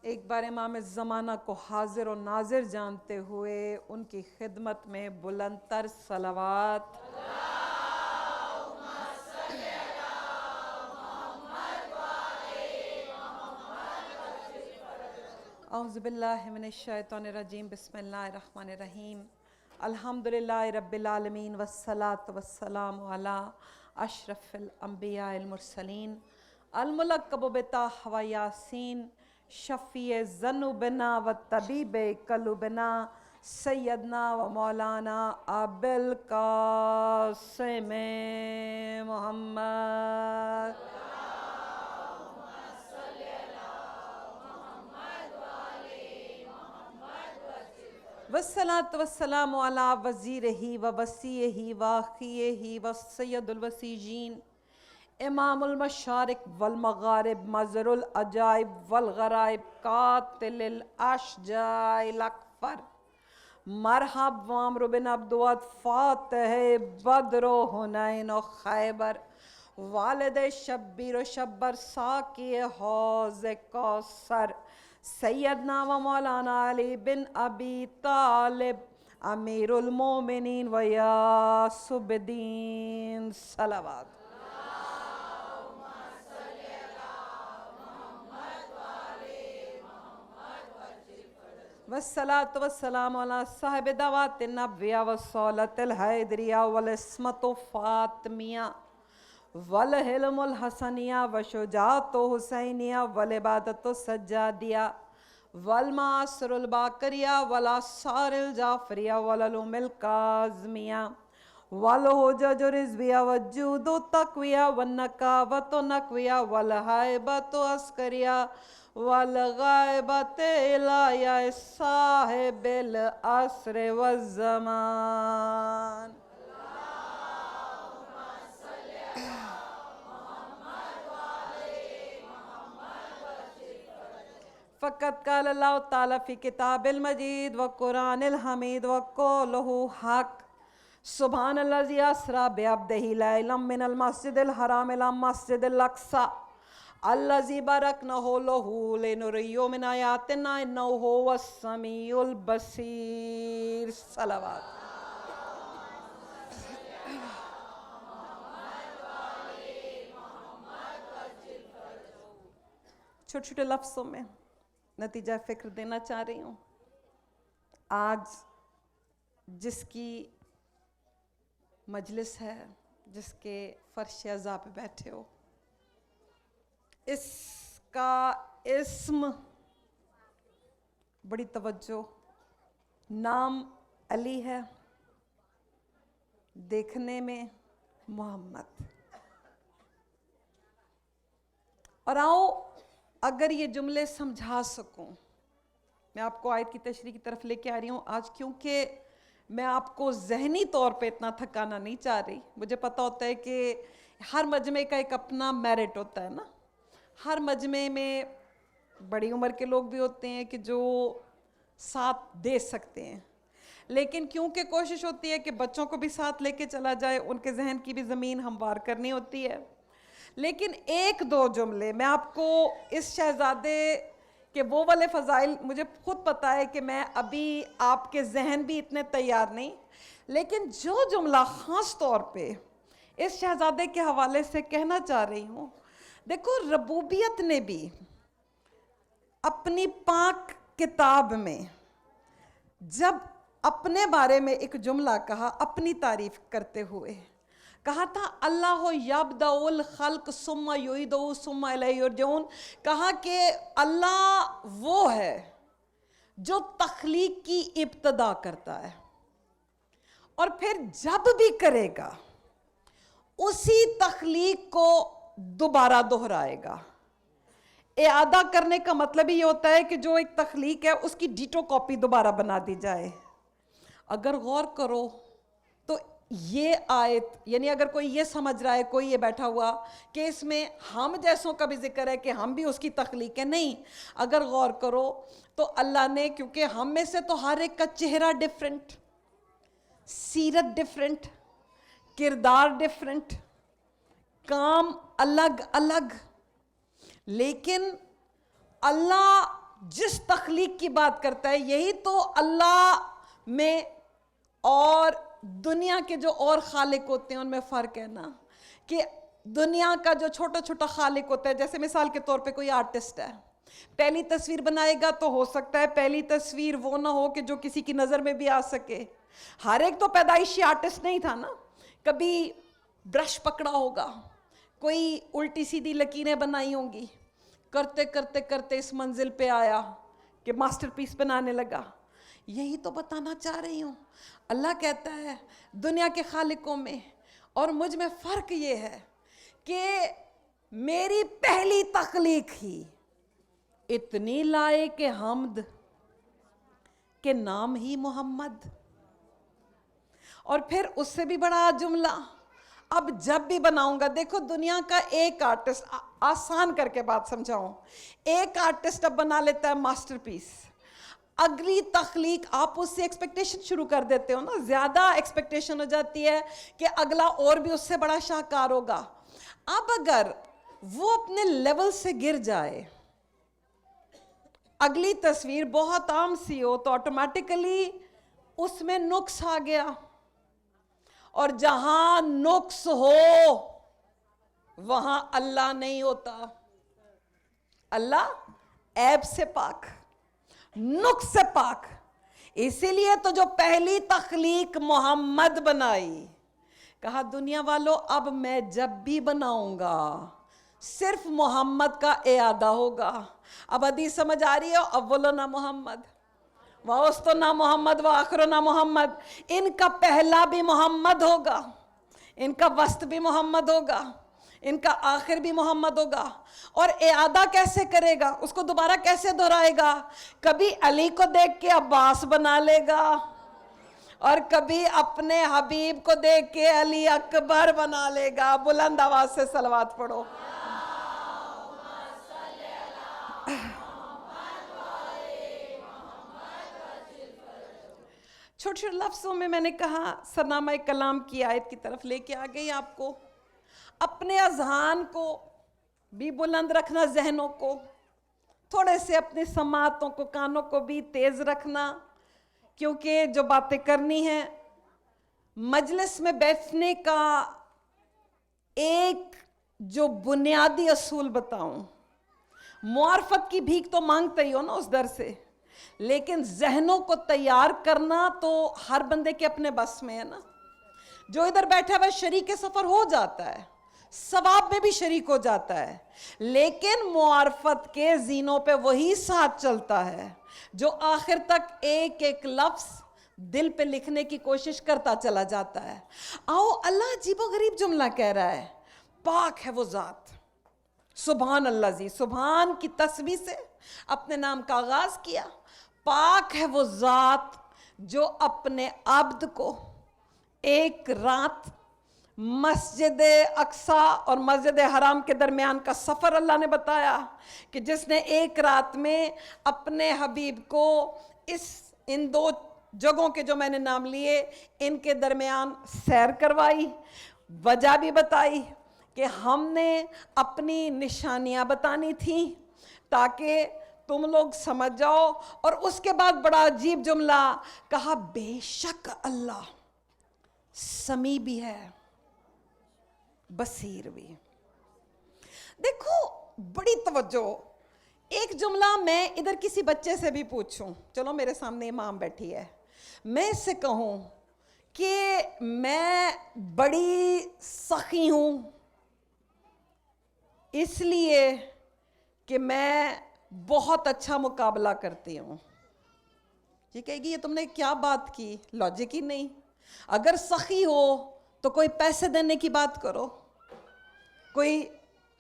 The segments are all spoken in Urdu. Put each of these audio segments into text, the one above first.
ایک بار امام زمانہ کو حاضر و ناظر جانتے ہوئے ان کی خدمت میں بلند تر صلوات اعوذ باللہ من الشیطان الرجیم بسم اللہ الرحمن الرحیم الحمدللہ رب العالمین والصلاة والسلام علی اشرف الانبیاء المرسلین الملقب بطہ و یاسین شفیع ذنوبنا و طبیب قلوبنا سیدنا و مولانا ابی القاسم محمد والصلاة والسلام علی وزیرہ و وسیعہ و اخیہ و سید الوسیجین امام المشارق والمغارب مظہر العجائب والغرائب قاتل الاشجاع الاکبر مرحب وامر بن عبدود فاتح بدر و حنین و خیبر والد شبیر و شبر ساقی حوض کوثر سیدنا و مولانا علی بن ابی طالب امیر المومنین و یاسب الدین صلوات والصلاة والسلام علی صاحب دعوات النبویہ والصولة الحیدریہ والعصمت فاطمیہ والحلم الحسنیہ وشجاعت حسینیہ والعبادت سجادیہ والمعاصر الباقریہ والآثار الجعفریہ والعلوم الکاظمیہ والحجج رضویہ والجود تقویہ والنکاوت نقویہ والحیبت عسکریہ والغائبت الہیہ صاحب العصر والزمان فقط قال اللہ تعالیٰ فی کتاب المجید و قرآن الحمید و قولہ حق سبحان الذی اسری بعبدہ لیلا من المسجد الحرام الی المسجد الاقصی الذی بارکنا لہ لنریہ من آیاتنا انہ هو السمیع البصیر صلوات چھوٹے چھوٹے لفظوں میں نتیجہ فکر دینا چاہ رہی ہوں آج جس کی مجلس ہے جس کے فرش عزا پہ بیٹھے ہو اس کا اسم بڑی توجہ نام علی ہے دیکھنے میں محمد اور آؤ اگر یہ جملے سمجھا سکوں میں آپ کو آیت کی تشریح کی طرف لے کے آ رہی ہوں آج کیونکہ میں آپ کو ذہنی طور پہ اتنا تھکانا نہیں چاہ رہی مجھے پتہ ہوتا ہے کہ ہر مجمع کا ایک اپنا میرٹ ہوتا ہے نا ہر مجمع میں بڑی عمر کے لوگ بھی ہوتے ہیں کہ جو ساتھ دے سکتے ہیں لیکن کیونکہ کوشش ہوتی ہے کہ بچوں کو بھی ساتھ لے کے چلا جائے ان کے ذہن کی بھی زمین ہموار کرنی ہوتی ہے لیکن ایک دو جملے میں آپ کو اس شہزادے کہ وہ والے فضائل مجھے خود پتہ ہے کہ میں ابھی آپ کے ذہن بھی اتنے تیار نہیں لیکن جو جملہ خاص طور پہ اس شہزادے کے حوالے سے کہنا چاہ رہی ہوں دیکھو ربوبیت نے بھی اپنی پاک کتاب میں جب اپنے بارے میں ایک جملہ کہا اپنی تعریف کرتے ہوئے کہا تھا اللہ یبدأ الخلق ثم یعیدہ ثم الیہ یرجعون کہا کہ اللہ وہ ہے جو تخلیق کی ابتدا کرتا ہے اور پھر جب بھی کرے گا اسی تخلیق کو دوبارہ دہرائے گا اعادہ کرنے کا مطلب یہ ہوتا ہے کہ جو ایک تخلیق ہے اس کی ڈیٹو کاپی دوبارہ بنا دی جائے اگر غور کرو تو یہ آیت یعنی اگر کوئی یہ سمجھ رہا ہے کوئی یہ بیٹھا ہوا کہ اس میں ہم جیسوں کا بھی ذکر ہے کہ ہم بھی اس کی تخلیق ہے نہیں اگر غور کرو تو اللہ نے کیونکہ ہم میں سے تو ہر ایک کا چہرہ ڈیفرنٹ سیرت ڈیفرنٹ کردار ڈیفرنٹ کام الگ الگ لیکن اللہ جس تخلیق کی بات کرتا ہے یہی تو اللہ میں اور دنیا کے جو اور خالق ہوتے ہیں ان میں فرق ہے نا، کہ دنیا کا جو چھوٹا چھوٹا خالق ہوتا ہے، جیسے مثال کے طور پہ کوئی آرٹسٹ ہے، پہلی تصویر بنائے گا تو ہو سکتا ہے پہلی تصویر وہ نہ ہو کہ جو کسی کی نظر میں بھی آ سکے. ہر ایک تو پیدائشی آرٹسٹ نہیں تھا نا، کبھی برش پکڑا ہوگا، کوئی الٹی سیدھی لکیریں بنائی ہوں گی، کرتے کرتے کرتے اس منزل پہ آیا کہ ماسٹر پیس بنانے لگا. یہی تو بتانا چاہ رہی ہوں. اللہ کہتا ہے دنیا کے خالقوں میں اور مجھ میں فرق یہ ہے کہ میری پہلی تخلیق ہی اتنی لائق حمد کہ نام ہی محمد. اور پھر اس سے بھی بڑا جملہ، اب جب بھی بناؤں گا، دیکھو دنیا کا ایک آرٹسٹ، آسان کر کے بات سمجھاؤں، ایک آرٹسٹ اب بنا لیتا ہے ماسٹر پیس، اگلی تخلیق آپ اس سے ایکسپیکٹیشن شروع کر دیتے ہو نا، زیادہ ایکسپیکٹیشن ہو جاتی ہے کہ اگلا اور بھی اس سے بڑا شاہکار ہوگا. اب اگر وہ اپنے لیول سے گر جائے، اگلی تصویر بہت عام سی ہو تو آٹومیٹیکلی اس میں نقص آ گیا، اور جہاں نقص ہو وہاں اللہ نہیں ہوتا. اللہ عیب سے پاک، نقص سے پاک. اسی لیے تو جو پہلی تخلیق محمد بنائی، کہا دنیا والو اب میں جب بھی بناؤں گا صرف محمد کا اعادہ ہوگا. اب حدیث سمجھ آ رہی ہے، اولنا محمد وَأَوْسَطُنَا محمد وَآخِرُنَا محمد. ان کا پہلا بھی محمد ہوگا، ان کا وسط بھی محمد ہوگا، ان کا آخر بھی محمد ہوگا. اور اعادہ کیسے کرے گا، اس کو دوبارہ کیسے دہرائے گا؟ کبھی علی کو دیکھ کے عباس بنا لے گا، اور کبھی اپنے حبیب کو دیکھ کے علی اکبر بنا لے گا. بلند آواز سے صلوات پڑھو. چھوٹے چھوٹے لفظوں میں نے کہا، سرنامہ کلام کی آیت کی طرف لے کے آ گئی آپ کو. اپنے اذہان کو بھی بلند رکھنا، ذہنوں کو تھوڑے سے، اپنی سماعتوں کو، کانوں کو بھی تیز رکھنا، کیونکہ جو باتیں کرنی ہیں، مجلس میں بیٹھنے کا ایک جو بنیادی اصول بتاؤں، معرفت کی بھیک تو مانگتے ہی ہو نا اس در سے، لیکن ذہنوں کو تیار کرنا تو ہر بندے کے اپنے بس میں ہے نا. جو ادھر بیٹھا ہوا شریک سفر ہو جاتا ہے، ثواب میں بھی شریک ہو جاتا ہے، لیکن معرفت کے زینوں پہ وہی ساتھ چلتا ہے جو آخر تک ایک ایک لفظ دل پہ لکھنے کی کوشش کرتا چلا جاتا ہے. آؤ، اللہ عجیب و غریب جملہ کہہ رہا ہے، پاک ہے وہ ذات. سبحان اللہ جی، سبحان کی تسبیح سے اپنے نام کا آغاز کیا. پاک ہے وہ ذات جو اپنے عبد کو ایک رات مسجد اقصیٰ اور مسجد حرام کے درمیان کا سفر اللہ نے بتایا، کہ جس نے ایک رات میں اپنے حبیب کو ان دو جگہوں کے جو میں نے نام لیے ان کے درمیان سیر کروائی. وجہ بھی بتائی کہ ہم نے اپنی نشانیاں بتانی تھیں تاکہ تم لوگ سمجھ جاؤ. اور اس کے بعد بڑا عجیب جملہ کہا، بے شک اللہ سمیع بھی ہے، بصیر بھی. دیکھو بڑی توجہ. ایک جملہ میں ادھر کسی بچے سے بھی پوچھوں، چلو میرے سامنے امام بیٹھی ہے، میں اس سے کہوں کہ میں بڑی سخی ہوں اس لیے کہ میں بہت اچھا مقابلہ کرتی ہوں، یہ کہے گی یہ تم نے کیا بات کی، لاجک ہی نہیں. اگر سخی ہو تو کوئی پیسے دینے کی بات کرو، کوئی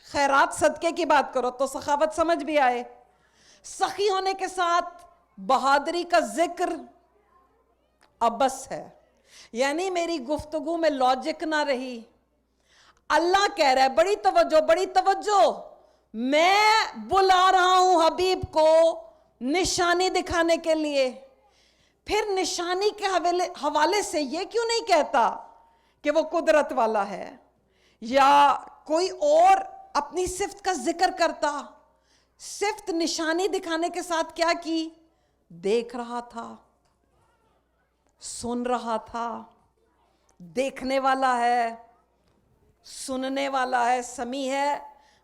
خیرات صدقے کی بات کرو تو سخاوت سمجھ بھی آئے. سخی ہونے کے ساتھ بہادری کا ذکر ابس ہے، یعنی میری گفتگو میں لاجک نہ رہی. اللہ کہہ رہا ہے بڑی توجہ، بڑی توجہ، میں بلا رہا ہوں حبیب کو نشانی دکھانے کے لیے. پھر نشانی کے حوالے سے یہ کیوں نہیں کہتا کہ وہ قدرت والا ہے یا کوئی اور اپنی صفت کا ذکر کرتا؟ صفت نشانی دکھانے کے ساتھ کیا کی؟ دیکھ رہا تھا، سن رہا تھا، دیکھنے والا ہے، سننے والا ہے، سمیع ہے،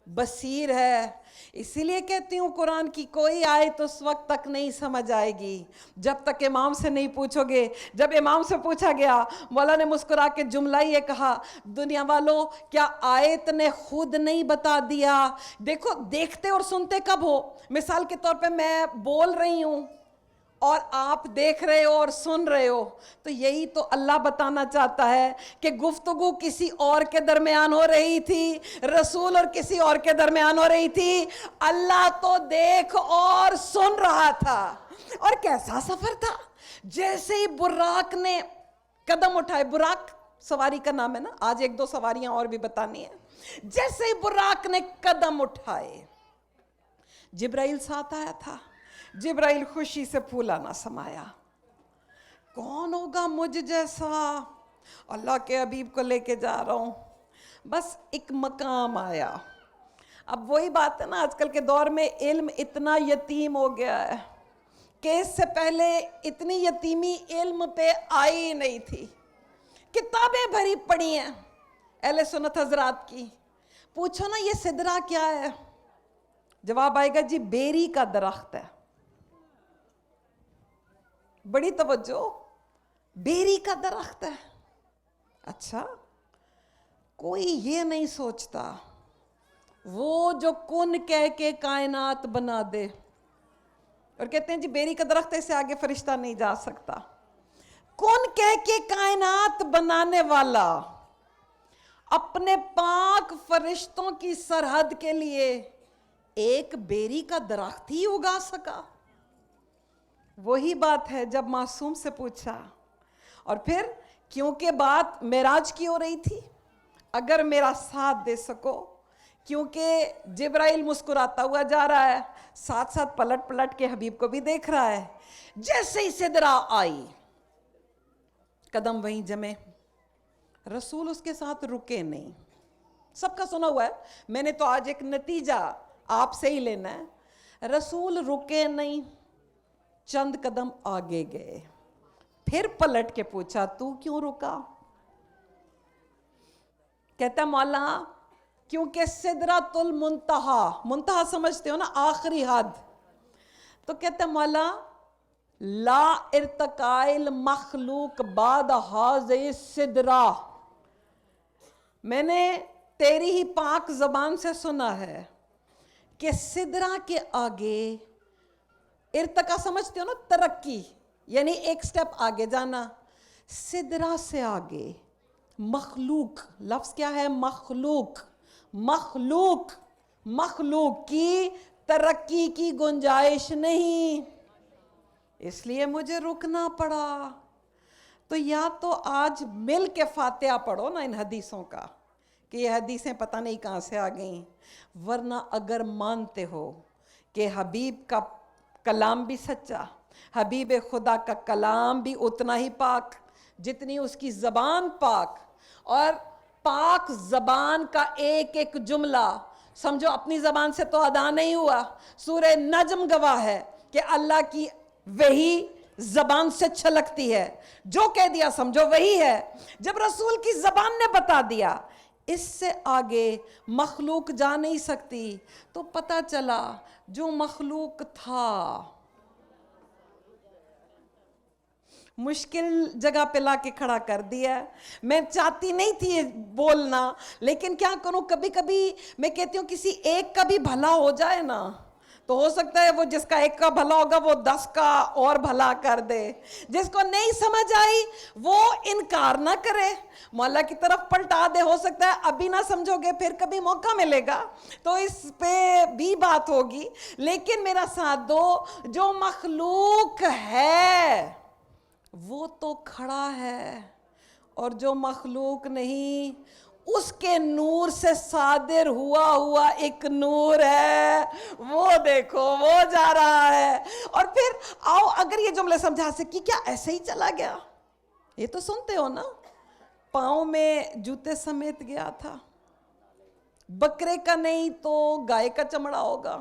بصیر ہے۔ اسی لیے کہتی ہوں قرآن کی کوئی آیت اس وقت تک نہیں سمجھ آئے گی جب تک امام سے نہیں پوچھو گے۔ جب امام سے پوچھا گیا، مولا نے مسکرا کے جملہ یہ کہا، دنیا والوں کیا آیت نے خود نہیں بتا دیا؟ دیکھو دیکھتے اور سنتے کب ہو؟ مثال کے طور پہ میں بول رہی ہوں اور آپ دیکھ رہے ہو اور سن رہے ہو، تو یہی تو اللہ بتانا چاہتا ہے کہ گفتگو کسی اور کے درمیان ہو رہی تھی، رسول اور کسی اور کے درمیان ہو رہی تھی، اللہ تو دیکھ اور سن رہا تھا۔ اور کیسا سفر تھا؟ جیسے ہی براق نے قدم اٹھائے، براق سواری کا نام ہے نا، آج ایک دو سواریاں اور بھی بتانی ہیں۔ جیسے ہی براق نے قدم اٹھائے، جبرائیل ساتھ آیا تھا، جبرائیل خوشی سے پھولا نہ سمایا۔ کون ہوگا مجھ جیسا؟ اللہ کے حبیب کو لے کے جا رہا ہوں۔ بس ایک مقام آیا۔ اب وہی بات ہے نا، آج کل کے دور میں علم اتنا یتیم ہو گیا ہے کہ اس سے پہلے اتنی یتیمی علم پہ آئی نہیں تھی۔ کتابیں بھری پڑی ہیں اہل سنت حضرات کی، پوچھو نا یہ سدرہ کیا ہے؟ جواب آئے گا جی بیری کا درخت ہے۔ بڑی توجہ، بیری کا درخت ہے۔ اچھا، کوئی یہ نہیں سوچتا وہ جو کن کہہ کے کائنات بنا دے، اور کہتے ہیں جی بیری کا درخت ہے، اس سے آگے فرشتہ نہیں جا سکتا۔ کن کہہ کے کائنات بنانے والا اپنے پاک فرشتوں کی سرحد کے لیے ایک بیری کا درخت ہی اگا سکا۔ وہی بات ہے جب معصوم سے پوچھا، اور پھر کیونکہ بات معراج کی ہو رہی تھی، اگر میرا ساتھ دے سکو، کیونکہ جبرائیل مسکراتا ہوا جا رہا ہے، ساتھ ساتھ پلٹ پلٹ کے حبیب کو بھی دیکھ رہا ہے۔ جیسے ہی سدرہ آئی، قدم وہیں جمے، رسول اس کے ساتھ رکے نہیں۔ سب کا سنا ہوا ہے، میں نے تو آج ایک نتیجہ آپ سے ہی لینا ہے۔ رسول رکے نہیں، چند قدم آگے گئے، پھر پلٹ کے پوچھا تو کیوں رکا؟ کہتا مولا کیونکہ سدرۃ المنتہا، منتہا سمجھتے ہو نا، آخری حد، تو کہتا مولا لا ارتقاء المخلوق بعد ھذہ سدرہ، میں نے تیری ہی پاک زبان سے سنا ہے کہ سدرہ کے آگے، ارتقا سمجھتے ہو نا، ترقی، یعنی ایک سٹیپ آگے جانا، سدرہ سے آگے مخلوق، لفظ کیا ہے؟ مخلوق، مخلوق، مخلوق کی ترقی کی گنجائش نہیں، اس لیے مجھے رکنا پڑا۔ تو یا تو آج مل کے فاتحہ پڑھو نا ان حدیثوں کا، کہ یہ حدیثیں پتہ نہیں کہاں سے آ گئیں، ورنہ اگر مانتے ہو کہ حبیب کا کلام بھی سچا، حبیب خدا کا کلام بھی اتنا ہی پاک جتنی اس کی زبان پاک، اور پاک زبان کا ایک ایک جملہ سمجھو اپنی زبان سے تو ادا نہیں ہوا، سورہ نجم گواہ ہے کہ اللہ کی وحی زبان سے چھلکتی ہے، جو کہہ دیا سمجھو وہی ہے۔ جب رسول کی زبان نے بتا دیا اس سے آگے مخلوق جا نہیں سکتی، تو پتہ چلا جو مخلوق تھا مشکل جگہ پہ لا کے کھڑا کر دیا۔ میں چاہتی نہیں تھی بولنا، لیکن کیا کروں، کبھی کبھی میں کہتی ہوں کسی ایک کا بھی بھلا ہو جائے نا، تو ہو سکتا ہے وہ جس کا ایک کا بھلا ہوگا وہ 10 کا اور بھلا کر دے۔ جس کو نہیں سمجھ آئی وہ انکار نہ کرے، مولا کی طرف پلٹا دے، ہو سکتا ہے ابھی نہ سمجھو گے پھر کبھی موقع ملے گا تو اس پہ بھی بات ہوگی، لیکن میرا ساتھ دو، جو مخلوق ہے وہ تو کھڑا ہے، اور جو مخلوق نہیں اس کے نور سے صادر ہوا ایک نور ہے، وہ دیکھو وہ جا رہا ہے۔ اور پھر آؤ اگر یہ جملے سمجھا سکی، کیا ایسے ہی چلا گیا؟ یہ تو سنتے ہو نا، پاؤں میں جوتے سمیت گیا تھا، بکرے کا نہیں تو گائے کا چمڑا ہوگا،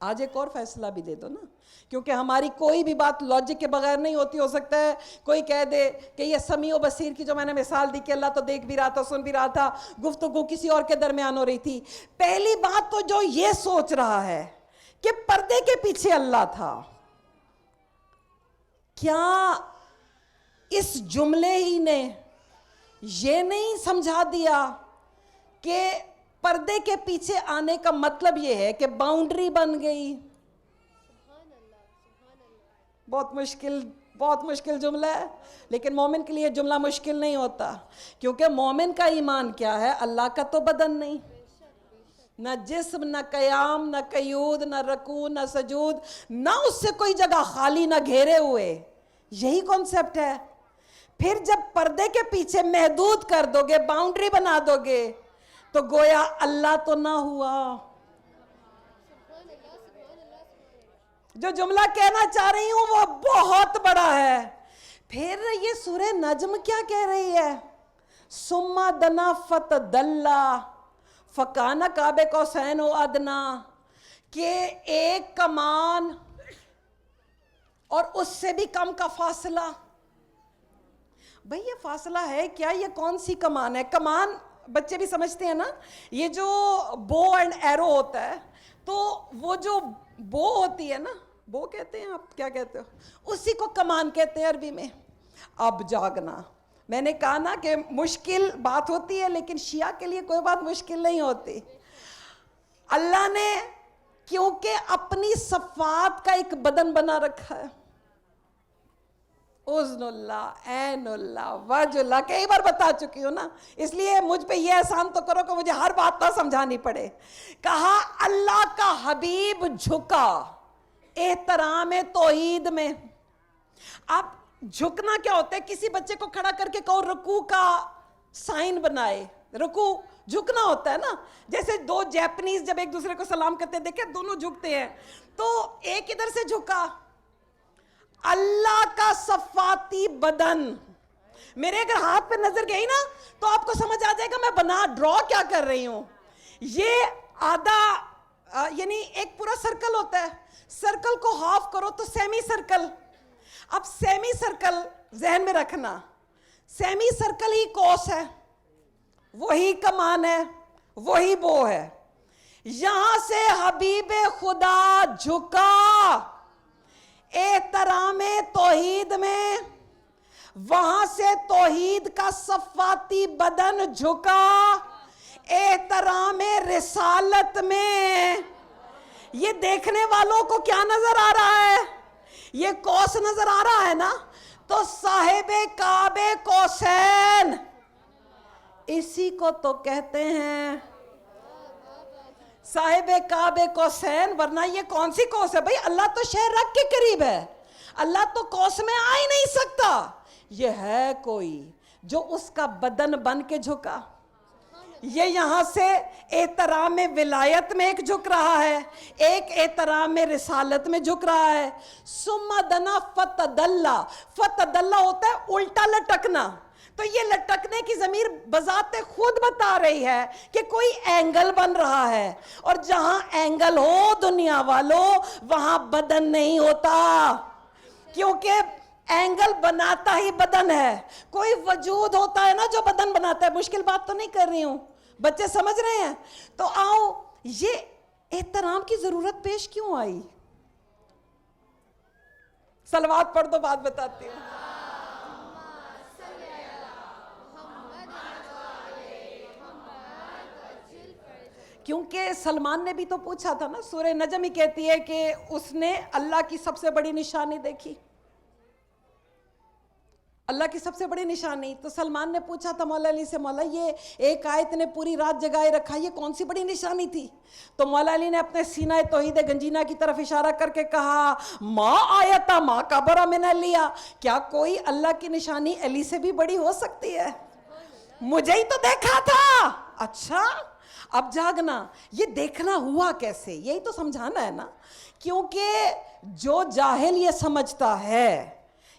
آج ایک اور فیصلہ بھی دے دو نا، کیونکہ ہماری کوئی بھی بات لاجک کے بغیر نہیں ہوتی. ہو سکتا ہے کوئی کہہ دے کہ یہ سمیع و بصیر کی جو میں نے مثال دی کہ اللہ تو دیکھ بھی رہا تھا، سن بھی رہا تھا، گفتگو کسی اور کے درمیان ہو رہی تھی. پہلی بات تو جو یہ سوچ رہا ہے کہ پردے کے پیچھے اللہ تھا، کیا اس جملے ہی نے یہ نہیں سمجھا دیا کہ پردے کے پیچھے آنے کا مطلب یہ ہے کہ باؤنڈری بن گئی؟ بہت مشکل جملہ ہے، لیکن مومن کے لیے جملہ مشکل نہیں ہوتا، کیونکہ مومن کا ایمان کیا ہے؟ اللہ کا تو بدن نہیں، نہ جسم، نہ قیام، نہ قیود، نہ رکوع، نہ سجود، نہ اس سے کوئی جگہ خالی، نہ گھیرے ہوئے. یہی کانسیپٹ ہے. پھر جب پردے کے پیچھے محدود کر دو گے، باؤنڈری بنا دو گے، تو گویا اللہ تو نہ ہوا. جو جملہ کہنا چاہ رہی ہوں وہ بہت بڑا ہے. پھر یہ سورہ نجم کیا کہہ رہی ہے؟ ثم دنا فتدلی فکان قاب قوسین او ادنی، کہ ایک کمان اور اس سے بھی کم کا فاصلہ. بھئی یہ فاصلہ ہے کیا؟ یہ کون سی کمان ہے؟ کمان بچے بھی سمجھتے ہیں نا، یہ جو بو اینڈ ایرو ہوتا ہے، تو وہ جو بو ہوتی ہے نا، بو کہتے ہیں، آپ کیا کہتے ہو؟ اسی کو کمان کہتے ہیں عربی میں. اب جاگنا، میں نے کہا نا کہ مشکل بات ہوتی ہے، لیکن شیعہ کے لیے کوئی بات مشکل نہیں ہوتی. اللہ نے کیونکہ اپنی صفات کا ایک بدن بنا رکھا ہے، اذن اللہ، عین اللہ، وجہ اللہ، کئی بار بتا چکی ہوں نا، اس لیے مجھ پہ یہ احسان تو کرو کہ مجھے ہر بات نہ سمجھانی پڑے. کہا اللہ کا حبیب جھکا احترام توحید میں. اب جھکنا کیا ہوتا ہے؟ کسی بچے کو کھڑا کر کے کہو رکوع کا سائن بنائے. رکوع جھکنا ہوتا ہے نا، جیسے دو جیپنیز جب ایک دوسرے کو سلام کرتے ہیں، دیکھیں دونوں جھکتے ہیں، تو ایک ادھر سے جھکا. اللہ کا صفاتی بدن، میرے اگر ہاتھ پہ نظر گئی نا تو آپ کو سمجھ آ جائے گا میں ڈرا کیا کر رہی ہوں. یہ آدھا یعنی ایک پورا سرکل ہوتا ہے، سرکل کو ہاف کرو تو سیمی سرکل. اب سیمی سرکل ذہن میں رکھنا، سیمی سرکل ہی کوس ہے، وہی کمان ہے، وہی بو ہے. یہاں سے حبیب خدا جھکا احترام توحید میں، وہاں سے توحید کا صفاتی بدن جھکا احترام رسالت میں. یہ دیکھنے والوں کو کیا نظر آ رہا ہے؟ یہ کوس نظر آ رہا ہے نا، تو صاحب کعب قوسین، اسی کو تو کہتے ہیں صاحب کعب قوسین. ورنہ یہ کون سی کوس ہے بھئی؟ اللہ تو شہ رگ کے قریب ہے، اللہ تو کوس میں آ ہی نہیں سکتا. یہ ہے کوئی جو اس کا بدن بن کے جھکا. یہ یہاں سے احترام ولایت میں ایک جھک رہا ہے، ایک احترام رسالت میں جھک رہا ہے. ثم دنا فتدلی، فتدلی ہوتا ہے الٹا لٹکنا. تو یہ لٹکنے کی ضمیر بذات خود بتا رہی ہے کہ کوئی اینگل بن رہا ہے، اور جہاں اینگل ہو دنیا والوں وہاں بدن نہیں ہوتا، کیونکہ اینگل بناتا ہی بدن ہے. کوئی وجود ہوتا ہے نا جو بدن بناتا ہے. مشکل بات تو نہیں کر رہی ہوں، بچے سمجھ رہے ہیں؟ تو آؤ، یہ احترام کی ضرورت پیش کیوں آئی؟ صلوات پڑھ دو، بات بتاتی ہوں. کیونکہ سلمان نے بھی تو پوچھا تھا نا، سورہ نجم ہی کہتی ہے کہ اس نے اللہ کی سب سے بڑی نشانی دیکھی، اللہ کی سب سے بڑی نشانی. تو سلمان نے پوچھا تھا مولا علی سے، مولا یہ ایک آیت نے پوری رات جگائے رکھا، یہ کون سی بڑی نشانی تھی؟ تو مولا علی نے اپنے سینہ توحید گنجینہ کی طرف اشارہ کر کے کہا، ما آیتا ما کبر من علیہ، کیا کوئی اللہ کی نشانی علی سے بھی بڑی ہو سکتی ہے؟ مجھے ہی تو دیکھا تھا. اچھا، اب جاگنا، یہ دیکھنا ہوا کیسے؟ یہی تو سمجھانا ہے نا. کیونکہ جو جاہل یہ سمجھتا ہے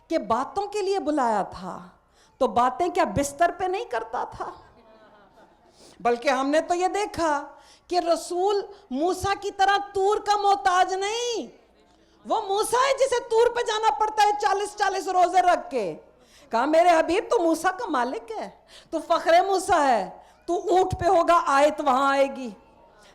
کہ باتوں کے لیے بلایا تھا، تو باتیں کیا بستر پہ نہیں کرتا تھا؟ بلکہ ہم نے تو یہ دیکھا کہ رسول موسیٰ کی طرح طور کا محتاج نہیں. وہ موسیٰ ہے جسے طور پہ جانا پڑتا ہے 40 روزے رکھ کے. کہا میرے حبیب تو موسیٰ کا مالک ہے, تو فخر موسیٰ ہے, تو اونٹ پہ ہوگا آیت وہاں آئے گی,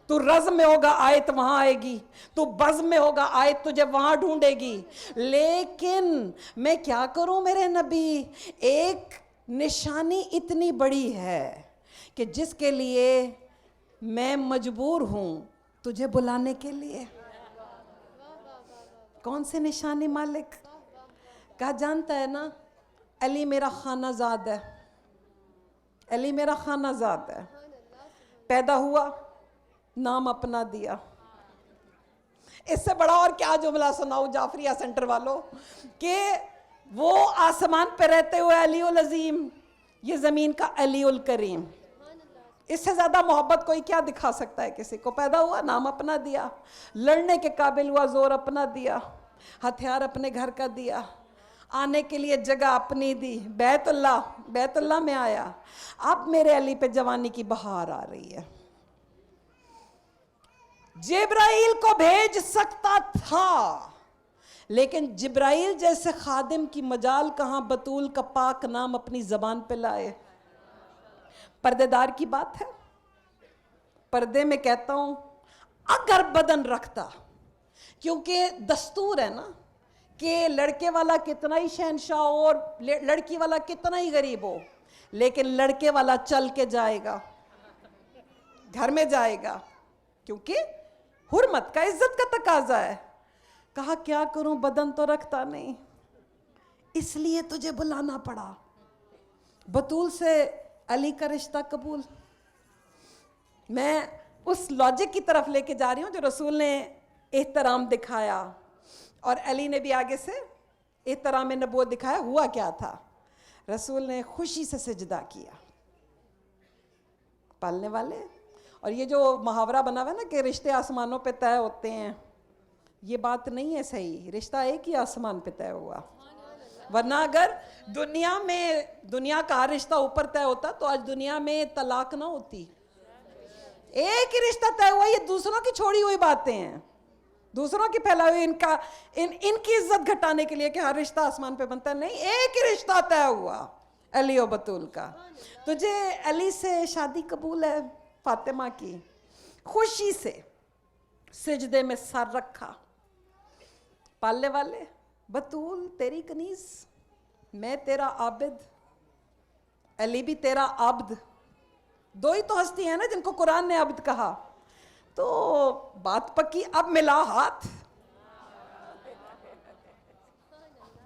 تو رزم میں ہوگا آیت وہاں آئے گی, تو بزم میں ہوگا آیت تجھے وہاں ڈھونڈے گی. لیکن میں کیا کروں میرے نبی, ایک نشانی اتنی بڑی ہے کہ جس کے لیے میں مجبور ہوں تجھے بلانے کے لیے. کون سی نشانی مالک؟ کہا جانتا ہے نا, علی میرا خانہ زاد ہے, علی میرا خانہ زاد ہے. پیدا ہوا, نام اپنا دیا. اس سے بڑا اور کیا جملہ سناؤ جعفریہ سینٹر والوں, کہ وہ آسمان پہ رہتے ہوئے علی العظیم, یہ زمین کا علی الکریم. اس سے زیادہ محبت کوئی کیا دکھا سکتا ہے کسی کو؟ پیدا ہوا, نام اپنا دیا, لڑنے کے قابل ہوا, زور اپنا دیا, ہتھیار اپنے گھر کا دیا, آنے کے لیے جگہ اپنی دی, بیت اللہ میں آیا. اب میرے علی پہ جوانی کی بہار آ رہی ہے. جبرائیل کو بھیج سکتا تھا, لیکن جبرائیل جیسے خادم کی مجال کہاں بطول کا پاک نام اپنی زبان پہ لائے. پردے دار کی بات ہے, پردے میں کہتا ہوں اگر بدن رکھتا, کیونکہ دستور ہے نا کہ لڑکے والا کتنا ہی شہنشاہ ہو اور لڑکی والا کتنا ہی غریب ہو, لیکن لڑکے والا چل کے جائے گا, گھر میں جائے گا, کیونکہ حرمت کا, عزت کا تقاضا ہے. کہا کیا کروں, بدن تو رکھتا نہیں, اس لیے تجھے بلانا پڑا. بطول سے علی کا رشتہ قبول. میں اس لاجک کی طرف لے کے جا رہی ہوں جو رسول نے احترام دکھایا, اور علی نے بھی آگے سے احترام نبوت دکھایا. ہوا کیا تھا, رسول نے خوشی سے سجدہ کیا. پالنے والے, اور یہ جو محاورہ بنا ہوا ہے نا کہ رشتے آسمانوں پہ طے ہوتے ہیں, یہ بات نہیں ہے صحیح. رشتہ ایک ہی آسمان پہ طے ہوا, ورنہ اگر دنیا کا ہر رشتہ اوپر طے ہوتا تو آج دنیا میں طلاق نہ ہوتی. ایک ہی رشتہ طے ہوا, یہ دوسروں کی چھوڑی ہوئی باتیں ہیں, دوسروں کی پھیلائی ہوئی, ان کی عزت گھٹانے کے لیے کہ ہر رشتہ آسمان پہ بنتا ہے. نہیں, ایک ہی رشتہ طے ہوا علی و بطول کا. تجھے علی سے شادی قبول ہے, فاطمہ کی. خوشی سے سجدے میں سر رکھا. پالنے والے, بطول تیری کنیز, میں تیرا عابد, علی بھی تیرا عبد. دو ہی تو ہستی ہیں نا جن کو قرآن نے عبد کہا. تو بات پکی, اب ملا ہاتھ,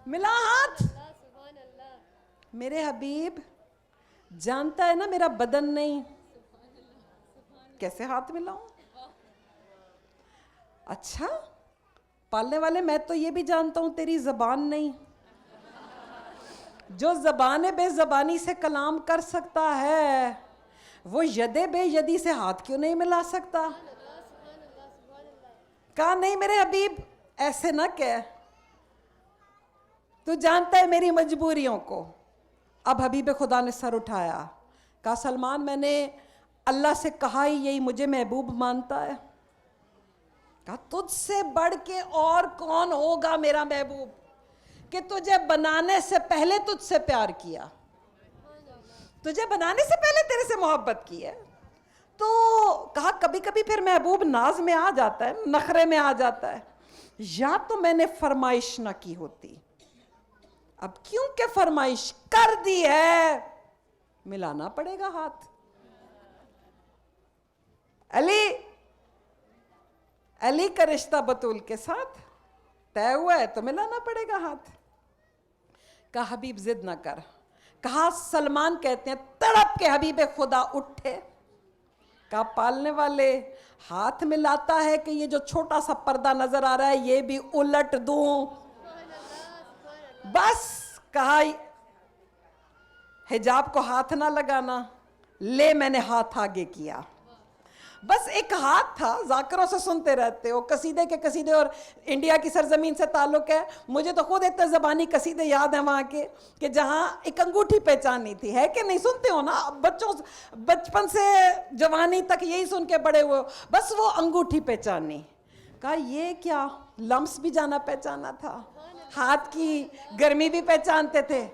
ملا ہاتھ. میرے حبیب جانتا ہے نا میرا بدن نہیں, کیسے ہاتھ ملاؤں؟ اچھا پالنے والے, میں تو یہ بھی جانتا ہوں تیری زبان نہیں. جو زبان بے زبانی سے کلام کر سکتا ہے وہ ید بے یدی سے ہاتھ کیوں نہیں ملا سکتا؟ کہا نہیں میرے حبیب ایسے نہ کہہ, تو جانتا ہے میری مجبوریوں کو. اب حبیب خدا نے سر اٹھایا, کہا سلمان میں نے اللہ سے کہا ہی یہی مجھے محبوب مانتا ہے. کہا تجھ سے بڑھ کے اور کون ہوگا میرا محبوب, کہ تجھے بنانے سے پہلے تجھ سے پیار کیا, تجھے بنانے سے پہلے تیرے سے محبت کی ہے. تو کہا کبھی کبھی پھر محبوب ناز میں آ جاتا ہے, نخرے میں آ جاتا ہے. یا تو میں نے فرمائش نہ کی ہوتی, اب کیونکہ فرمائش کر دی ہے ملانا پڑے گا ہاتھ. علی کا رشتہ بطول کے ساتھ طے ہوا ہے تو ملانا پڑے گا ہاتھ. کہا حبیب ضد نہ کر. کہا سلمان کہتے ہیں تڑپ کے حبیب خدا اٹھے. کہا پالنے والے, ہاتھ ملاتا ہے کہ یہ جو چھوٹا سا پردہ نظر آ رہا ہے یہ بھی الٹ دوں؟ بس کہا حجاب کو ہاتھ نہ لگانا, لے میں نے ہاتھ آگے کیا. بس ایک ہاتھ تھا، ذاکروں سے سنتے رہتے ہو، قصیدے کے قصیدے، اور انڈیا کی سرزمین سے تعلق ہے، مجھے تو خود اتنے زبانی قصیدے یاد ہیں وہاں کے، کہ جہاں ایک انگوٹھی پہچانی تھی، ہے کہ نہیں؟ سنتے ہو نا بچپن سے جوانی تک یہی سن کے بڑے ہوئے ہو، بس وہ انگوٹھی پہچانی۔ کہا یہ کیا؟ لمس بھی جانا پہچانا تھا، ہاتھ کی گرمی بھی پہچانتے تھے۔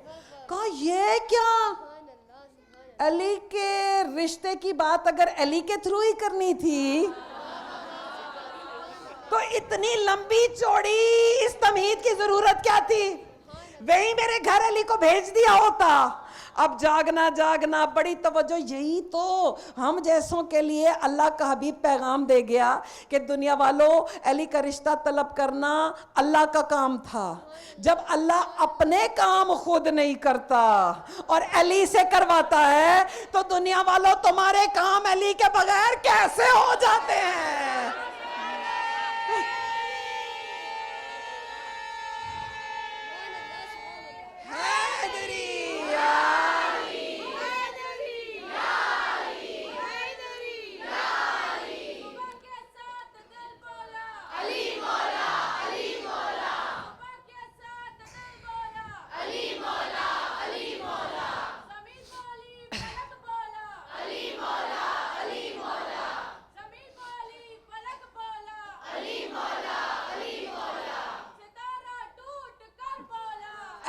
کہا یہ کیا؟ علی کے رشتے کی بات اگر علی کے تھرو ہی کرنی تھی تو اتنی لمبی چوڑی اس تمہید کی ضرورت کیا تھی؟ وہی میرے گھر علی کو بھیج دیا ہوتا۔ اب جاگنا جاگنا، بڑی توجہ، یہی تو ہم جیسوں کے لیے اللہ کا حبیب پیغام دے گیا کہ دنیا والوں، علی کا رشتہ طلب کرنا اللہ کا کام تھا۔ جب اللہ اپنے کام خود نہیں کرتا اور علی سے کرواتا ہے تو دنیا والوں تمہارے کام علی کے بغیر کیسے ہو جاتے ہیں؟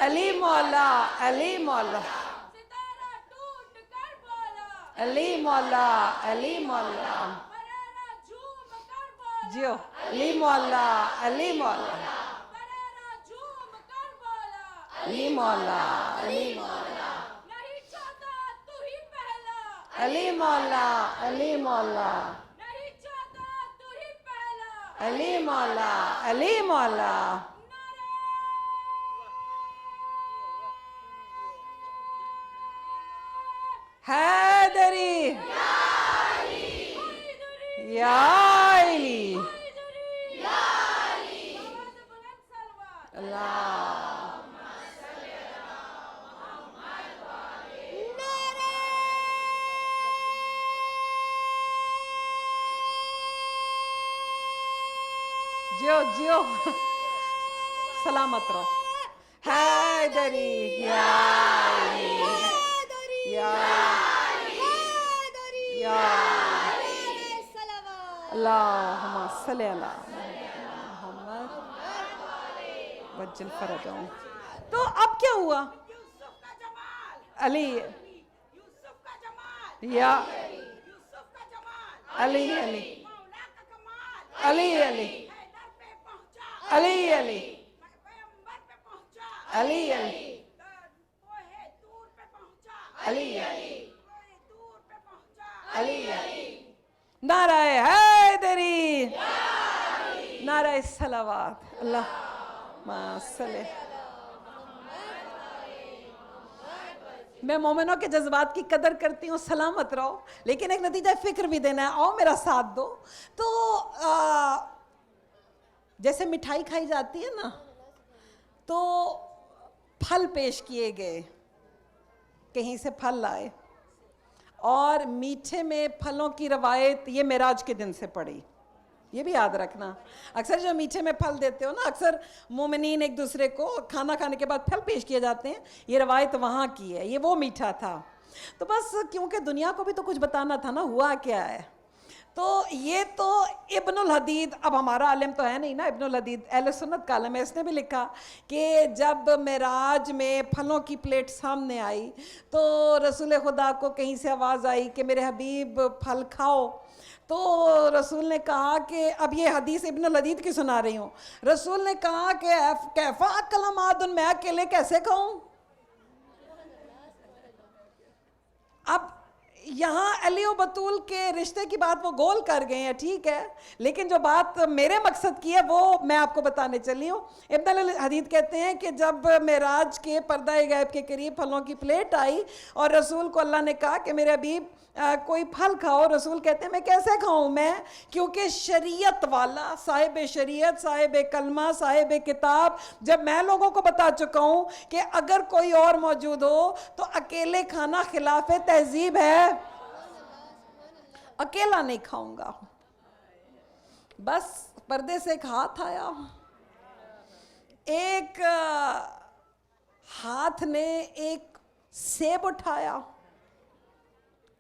علی مولا، علی مولا، ستارہ ٹوٹ کر بولا، علی مولا، علی مولا، بریرہ جھوم کر بولا، جیو، علی مولا، علی مولا، بریرہ جھوم کر بولا، علی مولا، علی مولا، نہیں چاہتا تو ہی پہلا، علی مولا، علی مولا، نہیں چاہتا تو ہی پہلا، علی مولا، علی مولا، حیدری، یا علی، اللہ، جیو جیو، سلامت رہو، حیدری، یا علی، یا یا اللہم صلی اللہ محمد وجل فرجہم۔ تو اب کیا ہوا؟ یوسف کا جمال، علی، یوسف کا جمال، یا یوسف کا جمال، علی، علی، مولا کا کمال، علی، علی، حیدر پہ پہنچا، علی، علی، پیغمبر پہ پہنچا، علی، علی، کوہ طور پہ پہنچا، علی، علی، کوہ طور پہ پہنچا، علی، علی، نعرہ حیدری، نعرہ صلوات، اللہم صلی۔ میں مومنوں کے جذبات کی قدر کرتی ہوں، سلامت رہو، لیکن ایک نتیجہ فکر بھی دینا ہے، آؤ میرا ساتھ دو۔ تو جیسے مٹھائی کھائی جاتی ہے نا، تو پھل پیش کیے گئے، کہیں سے پھل لائے، اور میٹھے میں پھلوں کی روایت یہ معراج کے دن سے پڑی، یہ بھی یاد رکھنا۔ اکثر جو میٹھے میں پھل دیتے ہو نا، اکثر مومنین ایک دوسرے کو کھانا کھانے کے بعد پھل پیش کیے جاتے ہیں، یہ روایت وہاں کی ہے، یہ وہ میٹھا تھا۔ تو بس کیونکہ دنیا کو بھی تو کچھ بتانا تھا نا، ہوا کیا ہے۔ تو یہ تو ابن الحدید، اب ہمارا عالم تو ہے نہیں نا، ابن الحدید اہل سنت کا عالم ہے، اس نے بھی لکھا کہ جب معراج میں پھلوں کی پلیٹ سامنے آئی تو رسول خدا کو کہیں سے آواز آئی کہ میرے حبیب پھل کھاؤ، تو رسول نے کہا کہ اب یہ حدیث ابن الحدید کی سنا رہی ہوں، رسول نے کہا کہ کیفا کلمات، میں اکیلے کیسے کھاؤں؟ اب یہاں علی و بطول کے رشتے کی بات وہ گول کر گئے ہیں، ٹھیک ہے، لیکن جو بات میرے مقصد کی ہے وہ میں آپ کو بتانے چلی ہوں۔ ابن الحدید کہتے ہیں کہ جب معراج کے پردہ غیب کے قریب پھلوں کی پلیٹ آئی اور رسول کو اللہ نے کہا کہ میرے حبیب کوئی پھل کھاؤ، رسول کہتے ہیں میں کیسے کھاؤں میں، کیونکہ شریعت والا، صاحب شریعت، صاحب کلمہ، صاحب کتاب، جب میں لوگوں کو بتا چکا ہوں کہ اگر کوئی اور موجود ہو تو اکیلے کھانا خلاف تہذیب ہے۔ اکیلا نہیں کھاؤں گا. بس پردے سے ایک ہاتھ آیا, ایک ہاتھ نے ایک سیب اٹھایا,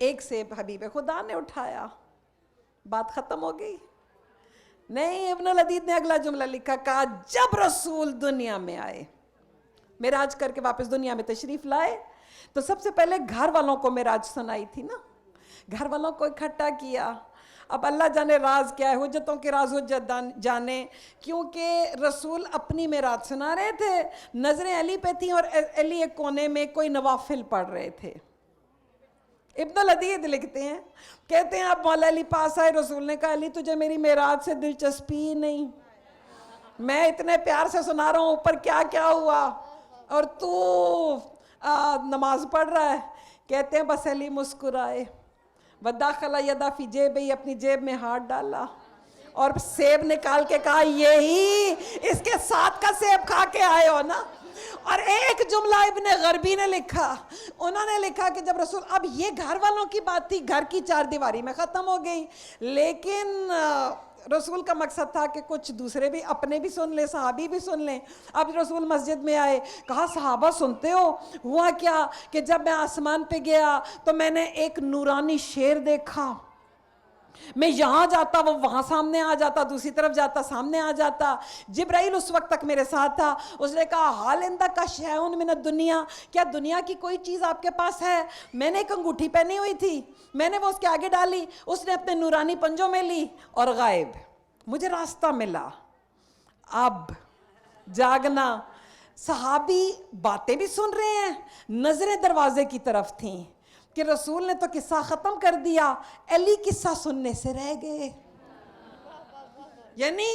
ایک سیب حبیب خدا نے اٹھایا, بات ختم ہو گئی. نہیں, ابن العدید نے اگلا جملہ لکھا, کہا جب رسول دنیا میں آئے, معراج کر کے واپس دنیا میں تشریف لائے, تو سب سے پہلے گھر والوں کو معراج سنائی تھی نا, گھر والوں کو اکٹھا کیا. اب اللہ جانے راز کیا ہے, حجتوں کے راز حجت جانے, کیونکہ رسول اپنی معراج سنا رہے تھے, نظریں علی پہ تھیں اور علی ایک کونے میں کوئی نوافل پڑھ رہے تھے. ابن العدید لکھتے ہیں, کہتے ہیں اب مولا علی پاس آئے, رسول نے کہا علی تجھے میری معراج سے دلچسپی نہیں, میں اتنے پیار سے سنا رہا ہوں اوپر کیا کیا ہوا اور تو نماز پڑھ رہا ہے. کہتے ہیں بس علی مسکرائے, وَدَاخَلَ يَدَا فِي جَيْبِهِ, اپنی جیب میں ہاتھ ڈالا اور سیب نکال کے کہا یہی اس کے ساتھ کا سیب کھا کے آئے ہو نا. اور ایک جملہ ابن غربی نے لکھا, انہوں نے لکھا کہ جب رسول, اب یہ گھر والوں کی بات تھی, گھر کی چار دیواری میں ختم ہو گئی, لیکن رسول کا مقصد تھا کہ کچھ دوسرے بھی اپنے بھی سن لیں, صحابی بھی سن لیں. اب رسول مسجد میں آئے, کہا صحابہ سنتے ہو, ہوا کیا کہ جب میں آسمان پہ گیا تو میں نے ایک نورانی شیر دیکھا, میں یہاں جاتا وہ وہاں سامنے آ جاتا, دوسری طرف جاتا سامنے آ جاتا. جبرائیل اس وقت تک میرے ساتھ تھا, اس نے کہا حال اندک کا شیئن من الدنیا, کیا دنیا کی کوئی چیز آپ کے پاس ہے؟ میں نے ایک انگوٹھی پہنی ہوئی تھی, میں نے وہ اس کے آگے ڈالی, اس نے اپنے نورانی پنجوں میں لی اور غائب. مجھے راستہ ملا. اب جاگنا, صحابی باتیں بھی سن رہے ہیں, نظریں دروازے کی طرف تھیں کہ رسول نے تو قصہ ختم کر دیا, علی قصہ سننے سے رہ گئے. یعنی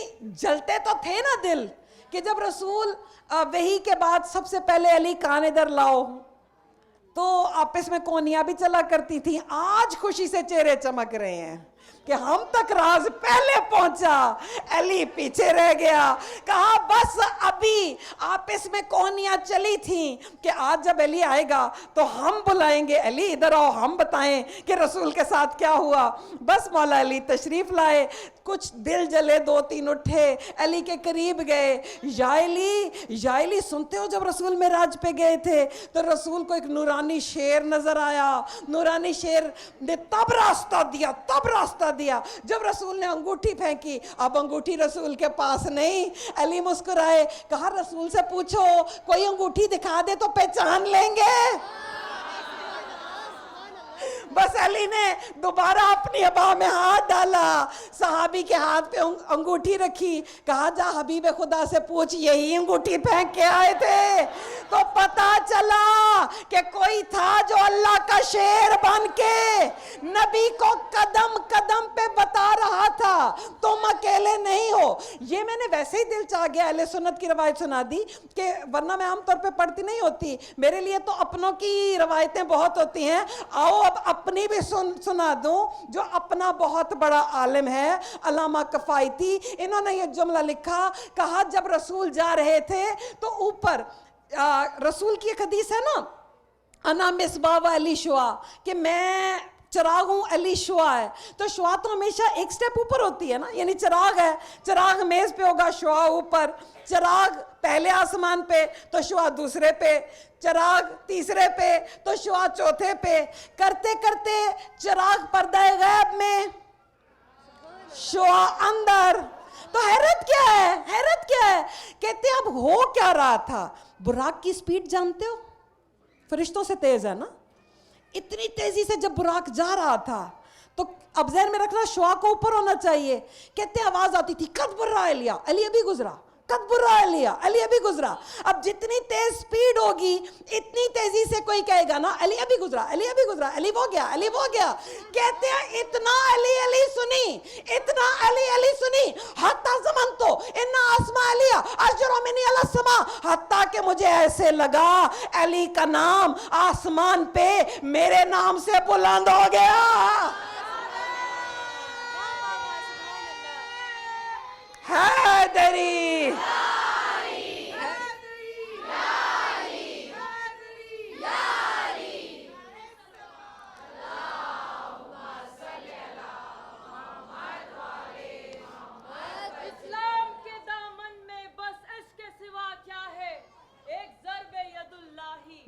جلتے تو تھے نا دل کہ جب رسول وحی کے بعد سب سے پہلے علی کان ادھر لاؤ, تو آپس میں کونیاں بھی چلا کرتی تھیں. آج خوشی سے چہرے چمک رہے ہیں کہ ہم تک راز پہلے پہنچا, علی پیچھے رہ گیا. کہا بس ابھی آپس میں کونیاں چلی تھیں کہ آج جب علی آئے گا تو ہم بلائیں گے, علی ادھر آؤ ہم بتائیں کہ رسول کے ساتھ کیا ہوا. بس مولا علی تشریف لائے, کچھ دل جلے, دو تین اٹھے, علی کے قریب گئے, یا علی سنتے ہو جب رسول معراج پہ گئے تھے تو رسول کو ایک نورانی شیر نظر آیا, نورانی شیر نے تب راستہ دیا جب رسول نے انگوٹھی پھینکی. اب انگوٹھی رسول کے پاس نہیں. علی مسکرائے, کہا رسول سے پوچھو کوئی انگوٹھی دکھا دے تو پہچان لیں گے. بس علی نے دوبارہ اپنی ابا میں ہاتھ ڈالا, صحابی کے ہاتھ پہ انگوٹھی رکھی, کہا جا حبیب خدا سے پوچھ یہی انگوٹھی پھینک کے آئے تھے. تو پتا چلا کہ کوئی تھا جو اللہ کا شیر بن کے نبی کو قدم قدم پہ بتا رہا تھا تم اکیلے نہیں ہو. یہ میں نے ویسے ہی دل چاہ گیا, اہل سنت کی روایت سنا دی, کہ ورنہ میں عام طور پہ پڑھتی نہیں ہوتی, میرے لیے تو اپنوں کی روایتیں بہت ہوتی ہیں. آؤ اب اپنی بھی سنا دوں, جو اپنا بہت بڑا عالم ہے علامہ کفایتی. انہوں نے یہ جملہ لکھا, کہا جب رسول جا رہے تھے تو اوپر رسول کی ایک حدیث ہے نا, انا مصباح و علی شعاع, کہ میں چراغ ہوں علی شعاع ہے. تو شعاع تو ہمیشہ ایک سٹیپ اوپر ہوتی ہے نا, یعنی چراغ ہے, چراغ میز پہ ہوگا, شعاع اوپر, چراغ پہلے آسمان پہ تو شعاع دوسرے پہ, چراغ تیسرے پہ تو شعاع چوتھے پہ, کرتے کرتے چراغ پردہ غیب میں, شعاع اندر. تو حیرت کیا ہے, کہتے ہیں اب ہو کیا رہا تھا. براق کی سپیڈ جانتے ہو, فرشتوں سے تیز ہے نا, اتنی تیزی سے جب براق جا رہا تھا تو اب ذہن میں رکھنا شعاع کو اوپر ہونا چاہیے. کہتے ہیں آواز آتی تھی قد برا علیہ, علی ابھی گزرا, قد برا علیہ, علی ابھی گزرا. اب جتنی تیز سپیڈ ہوگی اتنی تیزی سے کوئی کہے گا نا علی ابھی گزرا, علی ابھی گزرا, علی وہ گیا, علی وہ گیا. کہتے ہیں اتنا علی علی سنی, اتنا علی علی سنی, حتی زمنتو ان اسماء علیہ اشجر منی علی السماء, حتیٰ کہ مجھے ایسے لگا علی کا نام آسمان پہ میرے نام سے بلند ہو گیا. حیدری,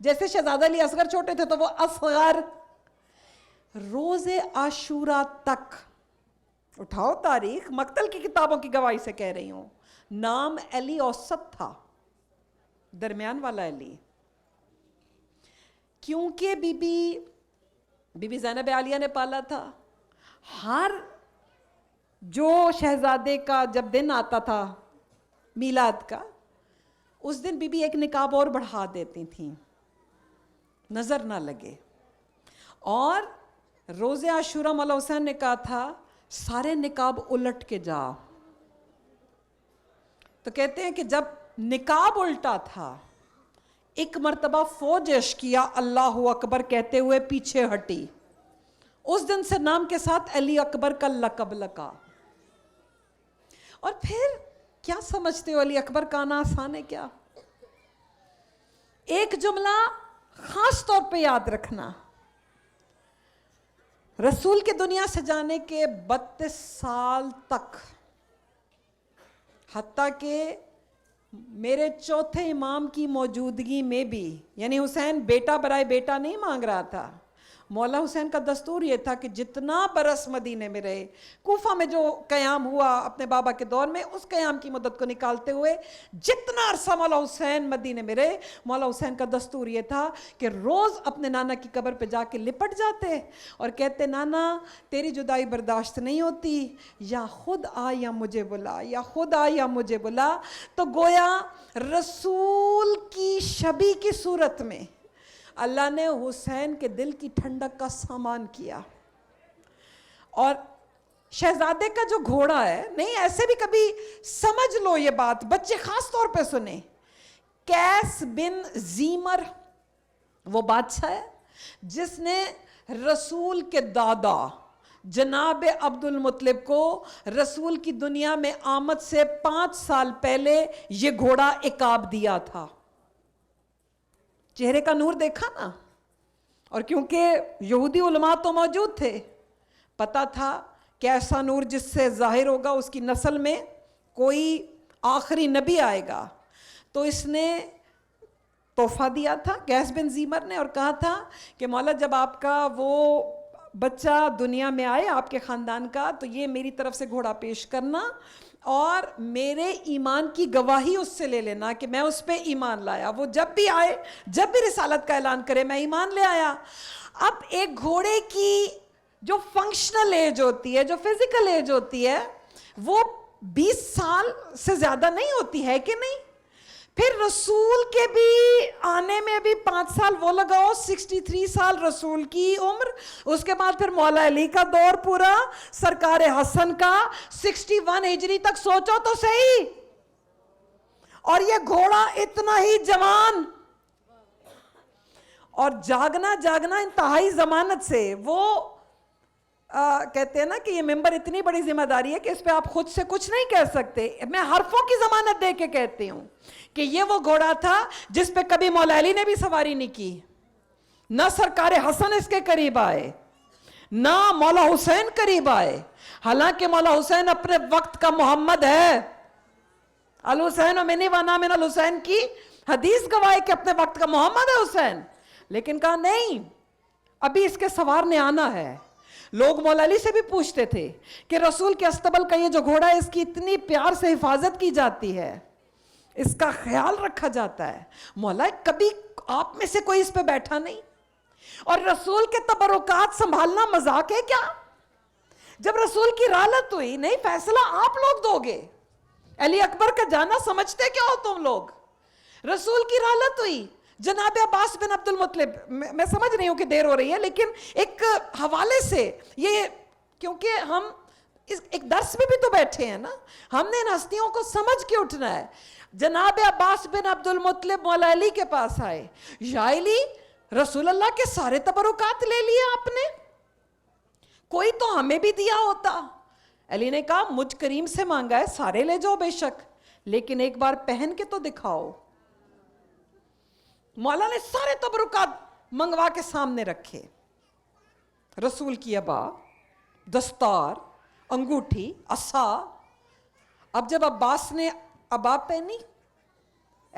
جیسے شہزادہ علی اصغر چھوٹے تھے تو وہ اصغر. روز عاشورہ تک, اٹھاؤ تاریخ, مقتل کی کتابوں کی گواہی سے کہہ رہی ہوں, نام علی اوسط تھا, درمیان والا علی. کیونکہ بی بی زینب عالیہ نے پالا تھا. ہر جو شہزادے کا جب دن آتا تھا میلاد کا, اس دن بی بی ایک نقاب اور بڑھا دیتی تھیں, نظر نہ لگے. اور روز عاشورہ مولا حسین نے کہا تھا سارے نقاب الٹ کے جا. تو کہتے ہیں کہ جب نقاب الٹا تھا, ایک مرتبہ فوج اشکیا اللہ اکبر کہتے ہوئے پیچھے ہٹی. اس دن سے نام کے ساتھ علی اکبر کا لقب لگا. اور پھر کیا سمجھتے ہو, علی اکبر کا آنا آسان ہے کیا؟ ایک جملہ خاص طور پہ یاد رکھنا, رسول کے دنیا سے جانے کے 32 سال تک, حتیٰ کہ میرے چوتھے امام کی موجودگی میں بھی, یعنی حسین بیٹا برائے بیٹا نہیں مانگ رہا تھا, مولا حسین کا دستور یہ تھا کہ جتنا برس مدینے میں رہے, کوفہ میں جو قیام ہوا اپنے بابا کے دور میں, اس قیام کی مدت کو نکالتے ہوئے جتنا عرصہ مولا حسین مدینے میں رہے, مولا حسین کا دستور یہ تھا کہ روز اپنے نانا کی قبر پہ جا کے لپٹ جاتے اور کہتے نانا تیری جدائی برداشت نہیں ہوتی, یا خود آ یا مجھے بلا, یا خود آ یا مجھے بلا. تو گویا رسول کی شبیہ کی صورت میں اللہ نے حسین کے دل کی ٹھنڈک کا سامان کیا. اور شہزادے کا جو گھوڑا ہے, نہیں ایسے بھی کبھی سمجھ لو یہ بات, بچے خاص طور پہ سنیں, قیس بن زیمر وہ بادشاہ ہے جس نے رسول کے دادا جناب عبد المطلب کو رسول کی دنیا میں آمد سے 5 سال پہلے یہ گھوڑا عقاب دیا تھا. چہرے کا نور دیکھا نا. اور کیونکہ یہودی علماء تو موجود تھے, پتا تھا کہ ایسا نور جس سے ظاہر ہوگا اس کی نسل میں کوئی آخری نبی آئے گا, تو اس نے تحفہ دیا تھا قیس بن زیمر نے, اور کہا تھا کہ مولا جب آپ کا وہ بچہ دنیا میں آئے آپ کے خاندان کا, تو یہ میری طرف سے گھوڑا پیش کرنا اور میرے ایمان کی گواہی اس سے لے لینا کہ میں اس پہ ایمان لایا. وہ جب بھی آئے, جب بھی رسالت کا اعلان کرے, میں ایمان لے آیا. اب ایک گھوڑے کی جو فنکشنل ایج ہوتی ہے, جو فزیکل ایج ہوتی ہے, وہ 20 سال سے زیادہ نہیں ہوتی ہے کہ نہیں. پھر رسول کے بھی آنے میں بھی 5 سال وہ لگاؤ, 63 سال رسول کی عمر. اس کے بعد پھر مولا علی کا دور پورا, سرکار حسن کا 61 ہجری تک, سوچو تو صحیح. اور یہ گھوڑا اتنا ہی جوان, اور جاگنا انتہائی ضمانت سے. وہ کہتے ہیں نا کہ یہ ممبر اتنی بڑی ذمہ داری ہے کہ اس پہ آپ خود سے کچھ نہیں کہہ سکتے. میں حرفوں کی ضمانت دے کے کہتی ہوں کہ یہ وہ گھوڑا تھا جس پہ کبھی مولا علی نے بھی سواری نہیں کی, نہ سرکار حسن اس کے قریب آئے, نہ مولا حسین قریب آئے. حالانکہ مولا حسین اپنے وقت کا محمد ہے. الحسین منی وانا من الحسین کی حدیث گواہ کہ اپنے وقت کا محمد ہے حسین. لیکن کہا نہیں, ابھی اس کے سوار نے آنا ہے. لوگ مولا علی سے بھی پوچھتے تھے کہ رسول کے استبل کا یہ جو گھوڑا ہے اس کی اتنی پیار سے حفاظت کی جاتی ہے, اس کا خیال رکھا جاتا ہے, مولا کبھی آپ میں سے کوئی اس پہ بیٹھا نہیں. اور رسول کے تبرکات سنبھالنا مذاق ہے کیا؟ جب رسول کی رالت ہوئی, نہیں فیصلہ آپ لوگ دو گے, علی اکبر کا جانا سمجھتے کیا ہو تم لوگ. رسول کی رالت ہوئی, جناب عباس بن عبد المطلب, میں سمجھ رہی ہوں کہ دیر ہو رہی ہے لیکن ایک حوالے سے یہ, کیونکہ ہم ایک درس میں بھی تو بیٹھے ہیں نا, ہم نے ان ہستیوں کو سمجھ کے اٹھنا ہے. جناب عباس بن عبد المطلب مولا علی کے پاس آئے, یا علی رسول اللہ کے سارے تبرکات لے لیے آپ نے, کوئی تو ہمیں بھی دیا ہوتا. علی نے کہا مجھ کریم سے مانگا ہے, سارے لے جاؤ بے شک, لیکن ایک بار پہن کے تو دکھاؤ. مولا نے سارے تبرکات منگوا کے سامنے رکھے, رسول کی عبا, دستار, انگوٹھی, عصا. اب جب عباس نے عبا پہنی,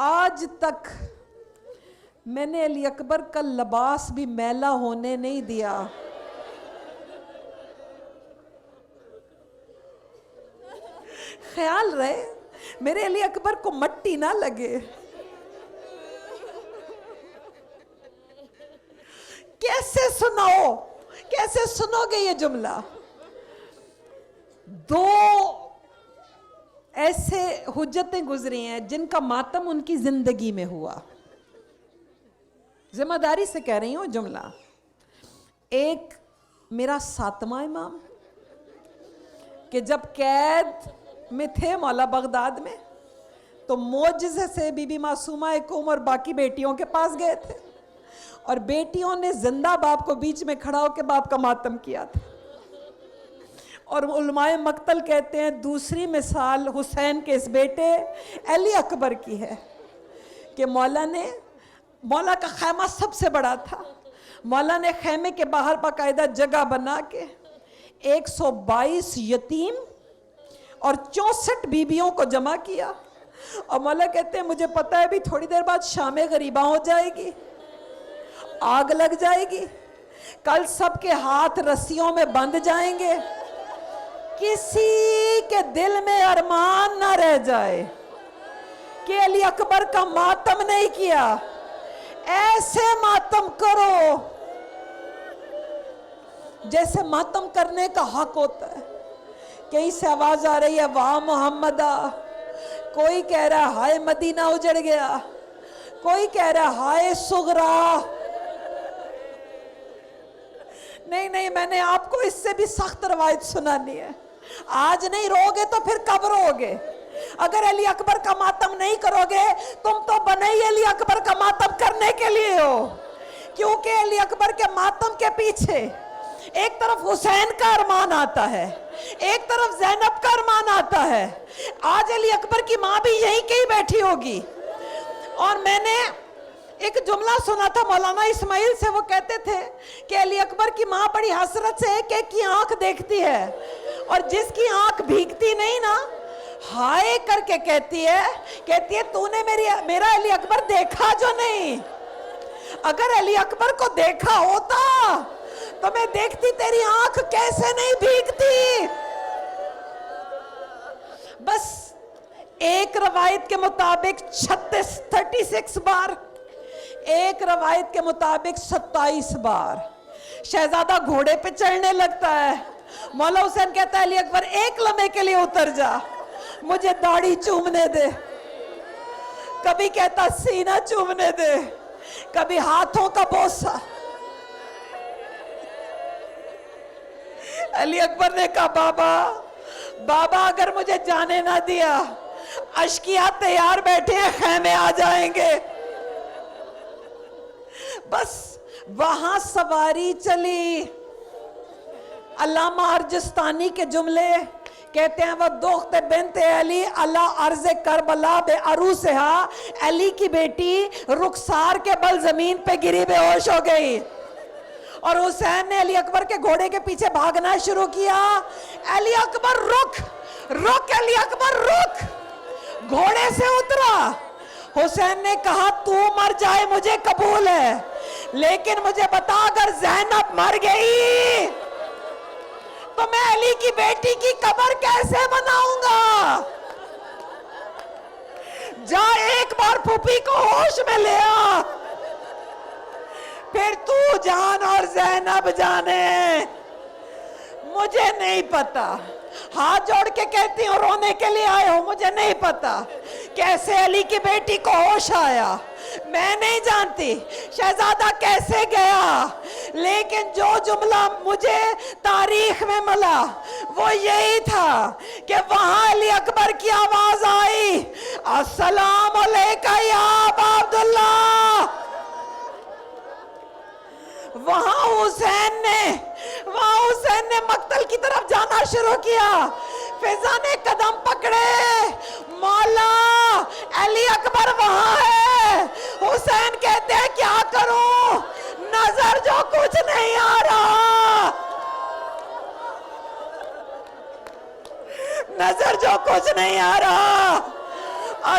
آج تک میں نے علی اکبر کا لباس بھی میلا ہونے نہیں دیا. خیال رہے میرے علی اکبر کو مٹی نہ لگے. کیسے سناؤ, کیسے سنو گے یہ جملہ؟ دو ایسے حجتیں گزری ہیں جن کا ماتم ان کی زندگی میں ہوا. ذمہ داری سے کہہ رہی ہوں جملہ. ایک میرا 7واں امام کہ جب قید میں تھے مولا بغداد میں تو معجزے سے بی بی معصومہ ایک عمر باقی بیٹیوں کے پاس گئے تھے اور بیٹیوں نے زندہ باپ کو بیچ میں کھڑا ہو کے باپ کا ماتم کیا تھا. اور علماء مقتل کہتے ہیں دوسری مثال حسین کے اس بیٹے علی اکبر کی ہے کہ مولا کا خیمہ سب سے بڑا تھا. مولا نے خیمے کے باہر باقاعدہ جگہ بنا کے 122 یتیم اور 64 بیویوں کو جمع کیا. اور مولا کہتے ہیں مجھے پتہ ہے بھی تھوڑی دیر بعد شام غریباں ہو جائے گی, آگ لگ جائے گی, کل سب کے ہاتھ رسیوں میں بندھ جائیں گے, کسی کے دل میں ارمان نہ رہ جائے کہ علی اکبر کا ماتم نہیں کیا. ایسے ماتم کرو جیسے ماتم کرنے کا حق ہوتا ہے. کہیں سے آواز آ رہی ہے واہ محمدہ, کوئی کہہ رہا ہے ہائے مدینہ اجڑ گیا, کوئی کہہ رہا ہے ہائے صغرا. نہیں, میں نے آپ کو اس سے بھی سخت روایت سنانی ہے. آج نہیں رو گے تو پھر کب رو گے؟ اگر علی اکبر کا ماتم نہیں کرو گے تم تو بنے ہی علی اکبر کا ماتم کرنے کے لیے ہو. کیونکہ علی اکبر کے ماتم کے پیچھے ایک طرف حسین کا ارمان آتا ہے, ایک طرف زینب کا ارمان آتا ہے. آج علی اکبر کی ماں بھی یہیں کہیں بیٹھی ہوگی. اور میں نے ایک جملہ سنا تھا مولانا اسماعیل سے, وہ کہتے تھے کہ علی اکبر کی ماں بڑی حسرت سے ایک کی آنکھ دیکھتی ہے اور جس کی آنکھ بھیگتی نہیں نا ہائے کر کے کہتی ہے تو نے میرا علی اکبر دیکھا جو نہیں. اگر علی اکبر کو دیکھا ہوتا تو میں دیکھتی تیری آنکھ کیسے نہیں بھیگتی. بس ایک روایت کے مطابق 36 بار, ایک روایت کے مطابق 27 بار شہزادہ گھوڑے پہ چڑھنے لگتا ہے. مولا حسین کہتا ہے علی اکبر ایک لمحے کے لیے اتر جا, مجھے داڑھی چومنے دے. کبھی کہتا سینہ چومنے دے, کبھی ہاتھوں کا بوسہ. علی اکبر نے کہا بابا اگر مجھے جانے نہ دیا اشکیا تیار بیٹھے ہیں خیمے آ جائیں گے. بس وہاں سواری چلی. علامہ ارجستانی کے جملے کہتے ہیں وہ دخت بنت علی اللہ عرض کربلا بے عروسہا, علی کی بیٹی رخسار کے بل زمین پہ گری بے ہوش ہو گئی اور حسین نے علی اکبر کے گھوڑے کے پیچھے بھاگنا شروع کیا. علی اکبر رک, علی اکبر رک, گھوڑے سے اترا. حسین نے کہا تو مر جائے مجھے قبول ہے, لیکن مجھے بتا اگر زینب مر گئی تو میں علی کی بیٹی کی قبر کیسے بناؤں گا؟ جا ایک بار پھوپھی کو ہوش میں لے آ, پھر تو جان اور زینب جانے, مجھے نہیں پتا. ہاتھ جوڑ کے کہتی ہوں رونے کے لیے آئے ہو, مجھے نہیں پتا کیسے علی کی بیٹی کو ہوش آیا, میں نہیں جانتی شہزادہ کیسے گیا, لیکن جو جملہ مجھے تاریخ میں ملا وہ یہی تھا کہ وہاں علی اکبر کی آواز آئی السلام علیکہ یا ابا عبداللہ. وہاں حسین نے مقتل کی طرف جانا شروع کیا. فضا نے قدم پکڑے, مولا علی اکبر وہاں ہے. حسین کہتے ہیں کیا کروں, نظر جو کچھ نہیں آ رہا, نظر جو کچھ نہیں آ رہا.